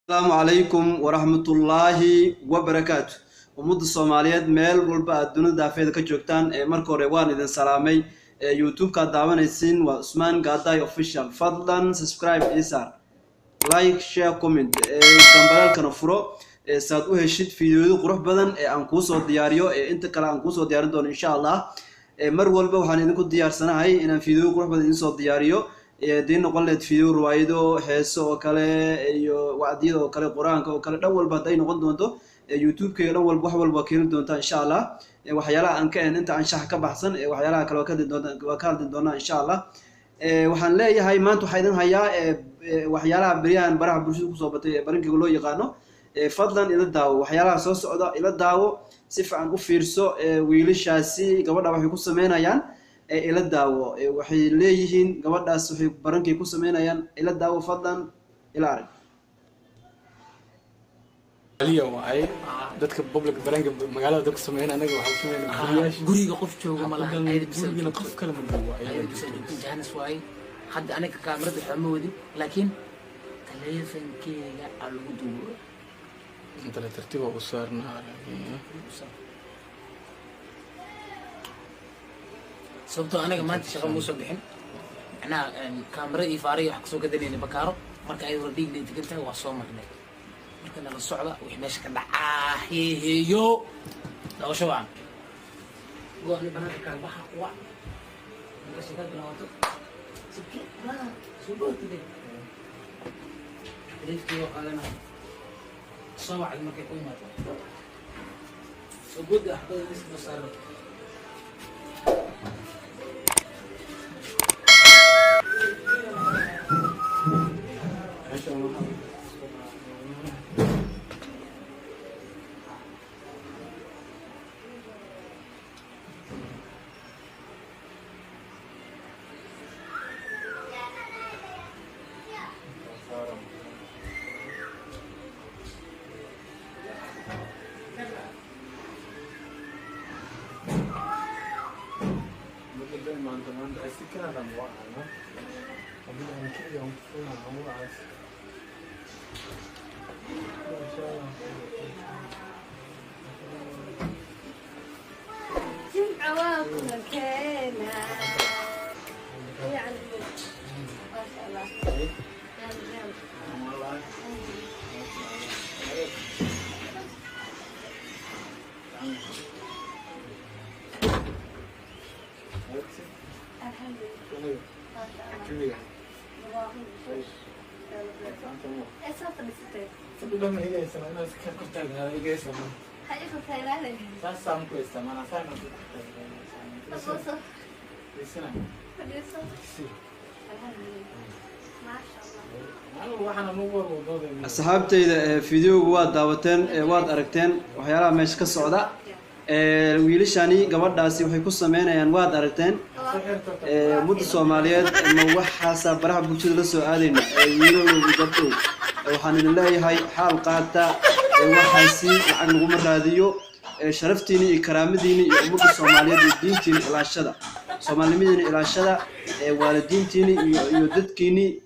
السلام عليكم ورحمة الله وبركاته ومد الصوماليات ميل والبا الدنيا دافيد كجوكتان مركو روان إذن سلامي يوتيوب كدعوان السين وعثمان قاداي اوفيشال فضلا سبسكرايب إيسار لايك شير كومنت كمبرال كنفرو ساد وهشيد فيديو قروح بدن أنكوسو دياريو انت كلا أنكوسو ديارين دون إن شاء الله مر والبا وحان إذنكو ديار سنة هاي إن فيديو قروح بدن إنسو دياريو دين نقولت فيديو روايدو حسو وكله وعديد وكله قرآن وكله أول بعدين نقول دونتو يوتيوب كي أول بحول وكيل دونتا إن شاء الله وحيالا أن كان أنت عن شحك بحثا وحيالا كل وكالة دونا إن شاء الله وحنلاقي هاي ما أنتو حيدن هيا وحيالا بريان برا برشلونة كصوبته برينك يقولوا يقانو فضلا إلى الداو وحيالا صوص عدا إلى الداو سيف عن كفيرسو ويلي شاسي قبل أبغى يكون سمينا يان إلى الداو وحي ليهين قبل أسوي برينك يكون سمينا يان إلى الداو فضلا إلى عرب aliya waay dadka public baranka magaalada dadka sameeyay anaga waxa sameeyay guriga qof jooga ma laha guriga qof kale ma joogo jaanis waay hadda aniga kaamirada xuma wadin laakiin taleefankeyga lagu duubo inta la tartiiba u saarnaa sababtoo aniga maanta shaqo ma soo bixin macnaha kaamirada iyo faariga wax kasoo gadanayna bakaaro marka ay wardhiig leeyahay waa soo marnay markana la socda wixii meesha ka dhacaa heeyo dawasho waan go'aan banana ka baxa wa marka shaqada bilaawato sikina suuqootide rifti oo qalana soo wacay markay ku imaato suuqood ahdo isku saaro أصحابتي فيديو واد دعوتين واد أركتين وحيالا مش كالصعدة ويلشاني قبل داسي وحي كوسا مينا يان واد أركتين مد الصوماليات إنه وحاسة برا بوجود لسه آدين ويلو بيجتو وحن الله هاي حال قاتا وحاسي عن غمر راديو شرفتيني كرامتيني مد الصوماليات دينتيني إلى الشدة صوماليين إلى الشدة والدينتيني يودتكيني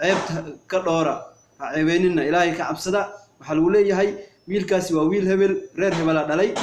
عيبت كدورة عيبيننا إلهي كعبسدا وحلولي هاي ويل كاسي وويل هبل رير هبل دلي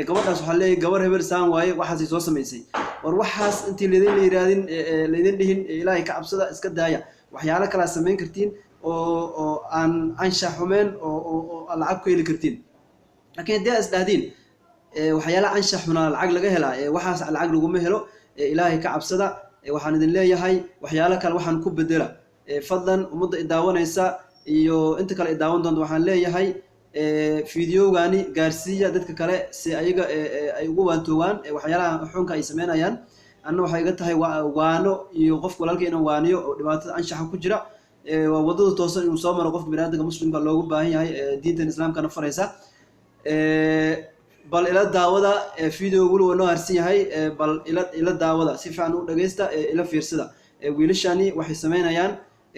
قبضنا سحلي قبر هبل سام واي وحاسي سوسة ميسي وروحاس أنت الذين يرادين الذين لهن إلهي كعبسدا إسكت دايا وحيالك كلا سمين كرتين أو عن شحومين أو العاب كيل كرتين لكن ده أسدادين وحيالا عن شحونا العقل جهلا وحاس على العقل جمهله إلهي كعبسدا waxaan idin leeyahay waxyaalo kale waxaan ku bedela fadlan umada idaawanaysa iyo inta kale idaawan doonto waxaan leeyahay fiidiyoogani gaarsiiya dadka kale si ayaga ay ugu waantoogaan waxyaalaha xunka ay sameynayaan anna waxay iga tahay waano iyo qof walaalkay inaan waaniyo oo dhibaatada anshaxa ku jira waa wadada toosan inuu soo maro qofka bini'aadamka muslimka loogu baahan yahay diintan islaamkana faraysa bal ila daawada video wulu wana harsan yahay bal ila daawada si fiican u dhageysta ila fiirsada wiilashani waxay sameynayaan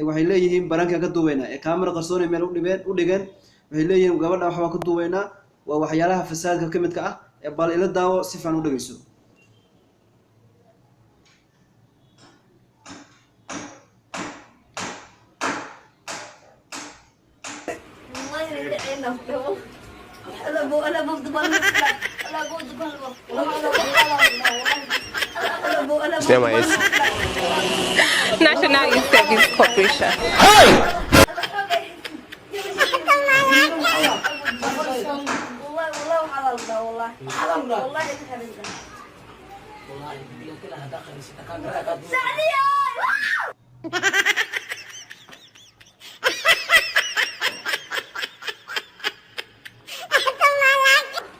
waxay leeyihiin baranka ka duubayna kaamira qarsoon meel u dhigeen waxay leeyihiin gabadha waxa ka duubayna waa waxyaalaha fasaadka ka midka ah bal ila daawo si fiican u dhageyso National Youth Service Corporation.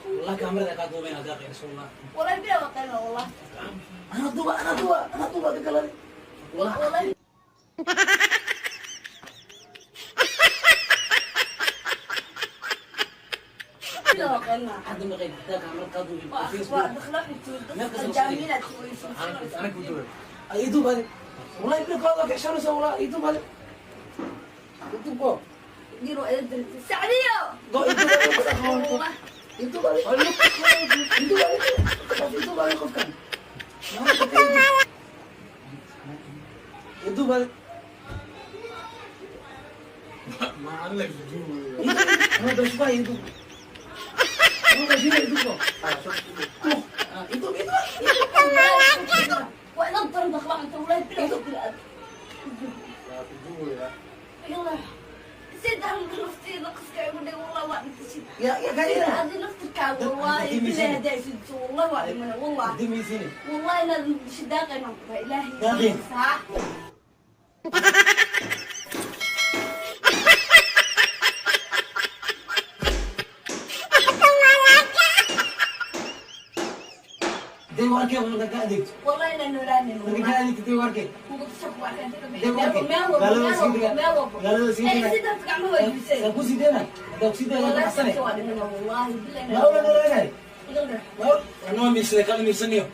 والله كاميرا قاعد دوبين هذا غير رسول الله والله بلا وقتنا والله انا دوبا قال والله بلا وقتنا حد من غير هذا كاميرا قاعد دوبين فيسبوك دخلت الجميلة انا كنت دوبين يدوب هذا والله يبلغ هذا في شهر والله يدوب هذا يدوب ديروا السعدية يدوب هذا يدوب هذا خوف كان يدوب هذا ما عندك جو انا بشوفه يدوب انا بشوفه يدوب يدوب وأنا أضطر أخلع أنت ولا بلا يلا سيد هم نفتي نقص كعبنا والله ما نتشي يا كاينه هذه نفتك والله بلا هدايا والله وعلمنا والله دي ميزيني والله أنا شداقي نقطة إلهي داقين. صح دي وركي ولا قاعد والله أنا نوراني ولا والله قاعد دي وركي دي وركي قالوا سيدنا قالوا سيدنا سابو سيدنا ده سيدنا احسن والله بالله لا ولا لا انا مش قال مش سنيو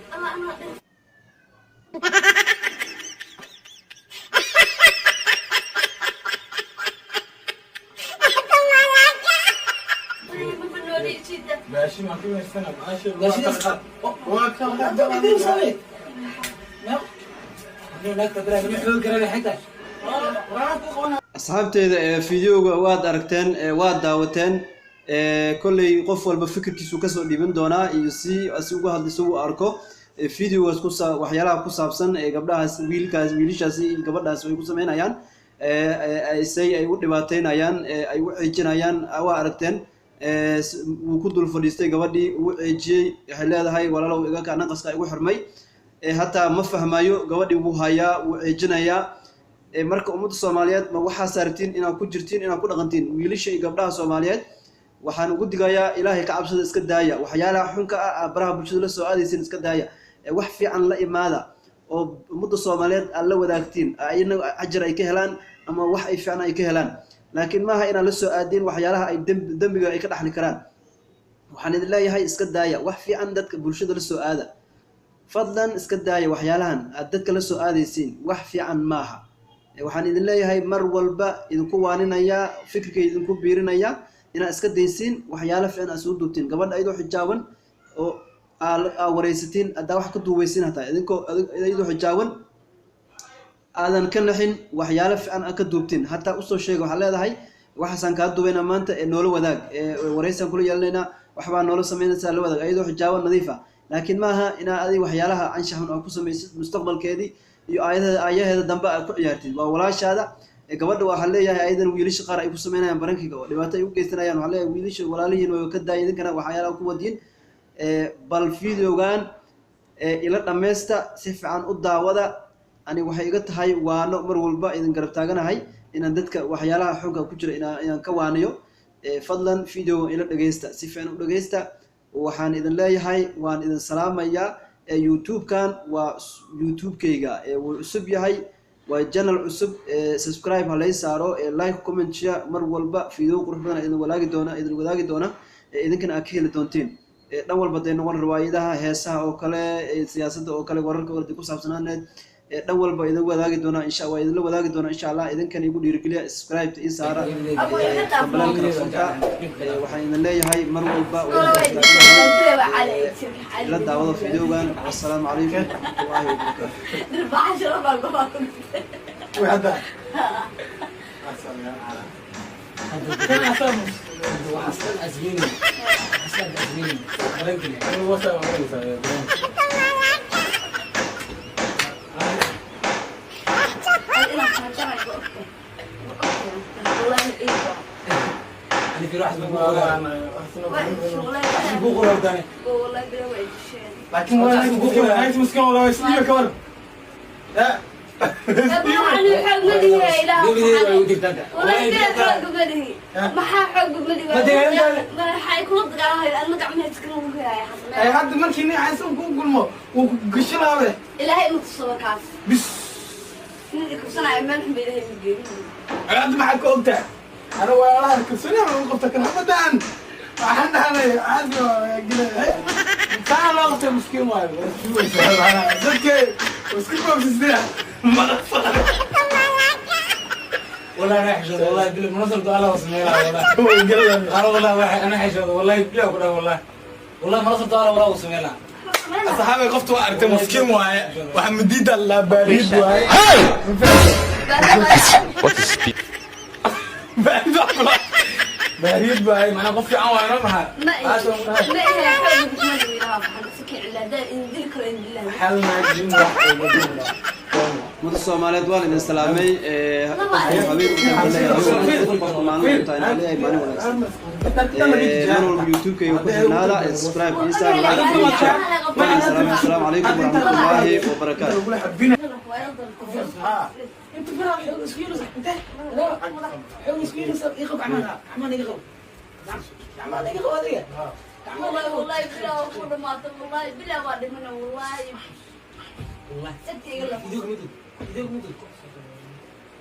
ماشي ما في مستنى ماشي ماشي وكم ده ما سويت لا انا نكتب لك نحول كره حتى asxaabteeda fideoga waad aragteen waad daawateen kolley qof walba fikirkiisu kasoo dhiban doonaa iyo si uga hadlayso uu arko videogaas waxyaalaha ku saabsan gabdhahaas wiilashaasi iyo gabadhaas ay ku sameynayaan say ay u dhibaateynayaan ay u ceejinayaan waa aragteen wuu ku dul fadhiistay gabadhii uu ceejiyey waxay leedahay walaalow iga kaa naqaska igu xirmay hataa ma fahmayo gabadhii wuu hayaa wuu ceejinayaa marka ummadda Soomaaliyeed ma waxa saartiin inaad ku jirtiin inaad ku dhaqantiin wiilasha iyo gabdhaha Soomaaliyeed waxaan ugu digayaa Ilaahay ka cabsada iska daaya waxyaalaha xunka ah baraha bulshada la soo aadaysin iska daaya wax fiican la imaada oo ummadda Soomaaliyeed aan la wadaagtiin ayna ajir ay ka helaan ama wax ay fiican ay ka helaan laakiin maaha inaad la soo aadin waxyaalaha ay dambiga ay ka dhaxli karaan waxaan idin leeyahay iska daaya wax fiican dadka bulshada la soo aada fadlan iska daaya waxyaalahan aad dadka la soo aadaysin wax fiican maaha waxaan idin leeyahay mar walba idinku waaninaya fikirkay idinku biirinaya ina iska daysiin waxyaalo fiican aad soo duubtiin gabadha ayadoo xijaaban oo wareysatiin adaa wax ka duubaysiin hataa idinku xijaaban aadan ka naxin waxyaalo fiican aad ka duubtiin hataa usoo sheega waxaa leedahay waxaasaan kaa duubayna maanta noola wadaag wareysaan kula yeelanaynaa waxbaa noola sameynaysaa la wadaag ayadoo xijaaban nadiif ah laakiin maaha inaad adi waxyaalaha anshaxun aad ku samaysid mustaqbalkeedii iyo aayaheeda dambe aad ku ciyaartid waa walaashaada gabadha waxa leeyahay ayadan wiilasha qaar ay ku sameynayaan barankiga oo dhibaato ay u geysanayaan waxa leeyahay wiilasha walaalihiin way ka daayeen idinkana waxyaalaha ku wadiin bal videogan ila dhameysta si fiican u daawada ani waxay iga tahay waano mar walba idin garab taaganahay inaan dadka waxyaalaha xunka ku jira inaan ka waaniyo fadlan video ila dhageysta si fiican u dhageysta waxaan idin leeyahay waan idin salaamayaa YouTube-kan waa YouTube-kayga wuu cusub yahay waa channel cusub subscribe ha lay saaro like comment share mar walba video qurux badan idin wadaagi doona idinkana aad ka heli doontiin dhan walba day noqon riwaayadaha heesaha oo kale siyaasadda oo kale wararka wardi ku saabsanaaneed dhan walba idin wadaagi doona insha Allah idin la wadaagi doona insha Allah idinkana igu dhiirigeliya subscribe ii saara waxaan idin leeyahay mar walba la daawado videogan assalaamu calaykum وهذا كان أسامس وحصل أزميني حصل أزميني برانكني أنا وصل عمري سايا برانك أنا في واحد بقول أنا لكن ولا بقول أنت مسكين ولا يسميه كمان لا أي حد من كني عايز أقول ما وقشنا عليه إلهي متصوّر بس إنك صنع من بيده الجيل أنا عندي معك قلت أنا والله كسرني أنا قلت كنا بدان أنا عادي كده كان لا أختي مسكين ما أنا زكي مسكين ما بيصير ما والله أنا حجز والله بالمنظر ده على وسميلها والله أنا والله أنا حجز والله بلا ولا والله منظر ده على ولا وسميلها أصحابي قفتوا أرتي مسكين واي وحمديد الله بريد واي What is speak? بريد واي ما أنا قفتي عن وانا معها ما هي حاجة بتمنى لها سكي على ده إن ذكر إن الله حل ما يجين واحد مد الصوماليات والد السلامي يوتيوب كي يكون هذا سبسكرايب السلام عليكم ورحمة الله وبركاته. انت فرا حوق سكينو انت لا حوق سكينو يخب عملها عمل يخب عمل يخب هذه والله بلا وكل ما والله بلا واحد منه والله والله ستي يقول لك يدوق مدد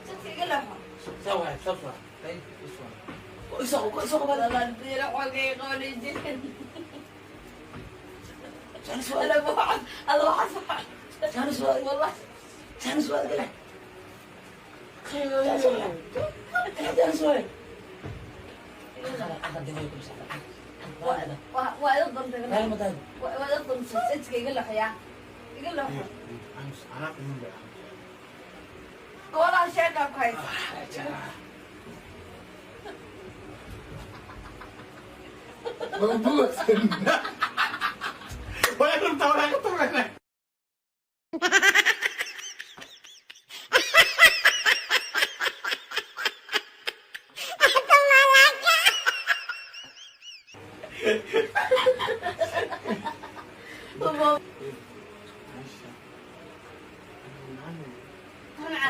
ستي يقول لك سوى صفرة يسوق لا لا بلا حقي قولي جن كان سؤال انا واحد الله واحد كان سؤال والله كان سؤال كده كان سؤال ويضرب لا المدد ويضرب ستي يقول لك يا يقول لك والله شيء كويس مبوس ولا كنت ولا كنت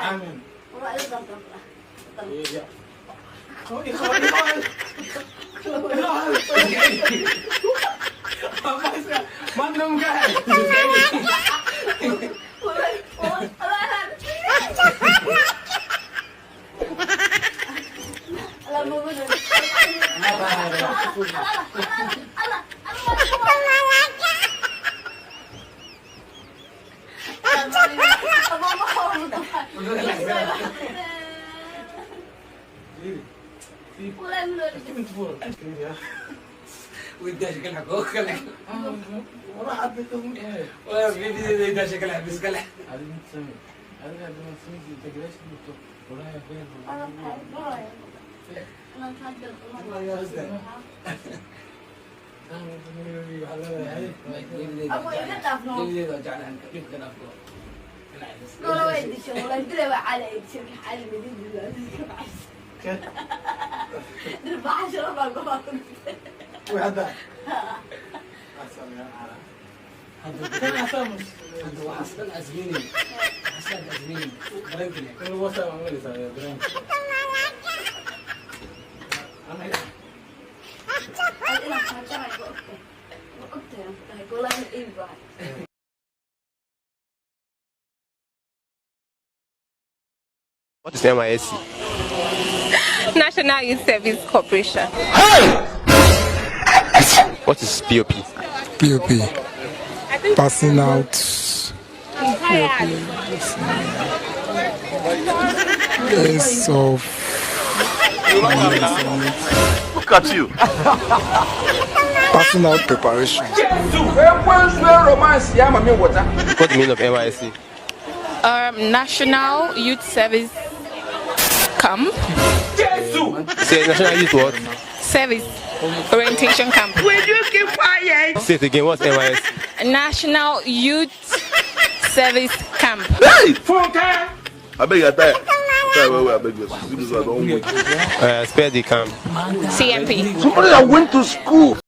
آمين. والله يضرب ما نم قاعد ويداش كل حقوق كل وراح أديكم ولا في فيديو يداش كل حق بس كل هذه متسمي هذا لما تسمي تجلس بتو ولا يا فين أبو يقطع فنون فيديو رجعنا عنك كيف كان أفضل والله ويدي شو والله دلوا على شوف حالي بدي دربع شرب القهوة وهذا كان أسامس وحصل أزميني حصل أزميني برانكني أنا وصل عمري سايا برانك أنا حاجة والله إيه بعد What is NYSC? National Youth Service Corporation. What is POP? POP. Passing out. Yes, of. Look at you. Passing out preparation. What's the meaning of NYSC? National Youth Service Camp. Say National Youth what? Service Orientation Camp. Say it again. What's NYS? National Youth Service Camp. Hey! I beg you, I beg you. Spare the camp. CMP. Somebody that went to school.